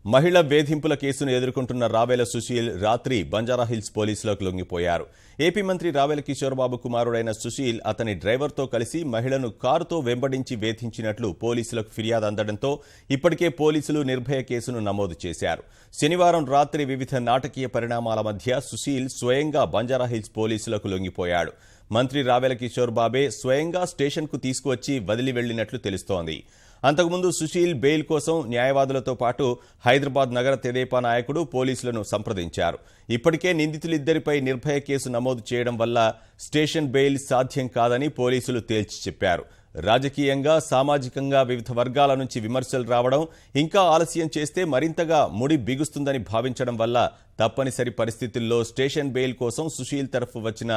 మహిళ వేధింపుల కేసును ఎదుర్కొంటున్న రావేల సుశీల్ రాత్రి బంజారాహిల్స్ పోలీసులకు లొంగిపోయారు. ఏపీ మంత్రి రావేల కిషోర్ బాబు కుమారుడైన సుశీల్ అతని డ్రైవర్తో కలిసి మహిళను కారుతో వెంబడించి వేధించినట్లు పోలీసులకు ఫిర్యాదు అందడంతో ఇప్పటికే పోలీసులు నిర్భయ కేసును నమోదు చేశారు. శనివారం రాత్రి వివిధ నాటకీయ పరిణామాల మధ్య సుశీల్ స్వయంగా బంజారాహిల్స్ పోలీసులకు లొంగిపోయాడు. మంత్రి రావేల కిషోర్ బాబే స్వయంగా స్టేషన్కు తీసుకువచ్చి వదిలి వెళ్లినట్లు తెలుస్తోంది. అంతకుముందు సుశీల్ బెయిల్ కోసం న్యాయవాదులతో పాటు హైదరాబాద్ నగర తెదేపా నాయకుడు పోలీసులను సంప్రదించారు. ఇప్పటికే నిందితులిద్దరిపై నిర్భయ కేసు నమోదు చేయడం వల్ల స్టేషన్ బెయిల్ సాధ్యం కాదని పోలీసులు తేల్చి చెప్పారు. రాజకీయంగా, సామాజికంగా వివిధ వర్గాల నుంచి విమర్శలు రావడం, ఇంకా ఆలస్యం చేస్తే మరింతగా ముడి బిగుస్తుందని భావించడం వల్ల తప్పనిసరి పరిస్థితుల్లో స్టేషన్ బెయిల్ కోసం సుశీల్ తరఫు వచ్చిన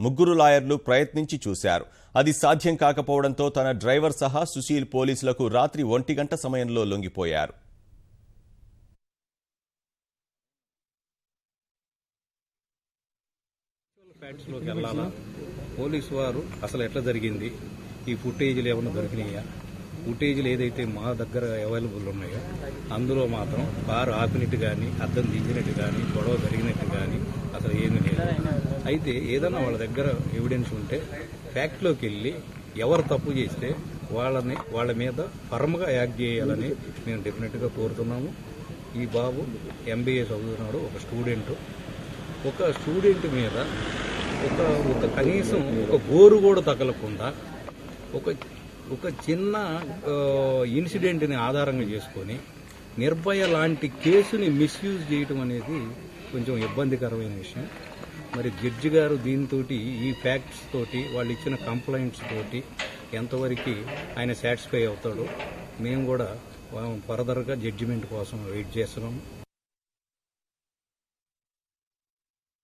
3 లాయర్లు ప్రయత్నించి చూశారు. అది సాధ్యం కాకపోవడంతో తన డ్రైవర్ సహా సుశీల్ పోలీసులకు రాత్రి 1 గంట సమయంలో లొంగిపోయారు. పోలీసు వారు అసలు ఎట్లా జరిగింది, ఈ ఫుటేజీలు ఏమైనా దొరికినాయా, ఫుటేజీలు ఏదైతే మా దగ్గర అవైలబుల్ ఉన్నాయో అందులో మాత్రం కారు ఆపినట్టు కానీ, అద్దం దించినట్టు కానీ, గొడవ జరిగినట్టు కానీ అసలు ఏమీ లేదు. అయితే ఏదైనా వాళ్ళ దగ్గర ఎవిడెన్స్ ఉంటే ఫ్యాక్ట్లోకి వెళ్ళి ఎవరు తప్పు చేస్తే వాళ్ళ మీద ఫర్మ్గా యాక్ట్ చేయాలని మేము డెఫినెట్గా కోరుతున్నాము. ఈ బాబు MBA చదువుతున్నాడు, ఒక స్టూడెంట్ మీద ఒక కనీసం ఒక గోరు కూడా తగలకుండా ఒక చిన్న ఇన్సిడెంట్ని ఆధారంగా చేసుకొని నిర్భయ లాంటి కేసుని మిస్యూజ్ చేయడం అనేది కొంచెం ఇబ్బందికరమైన విషయం. మరి జడ్జి గారు దీంతో ఈ ఫ్యాక్ట్స్ తోటి వాళ్ళు ఇచ్చిన కంప్లైంట్స్ తోటి ఎంతవరకు ఆయన సాటిస్ఫై అవుతాడో మేము కూడా ఫర్దర్గా జడ్జిమెంట్ కోసం వెయిట్ చేస్తున్నాము.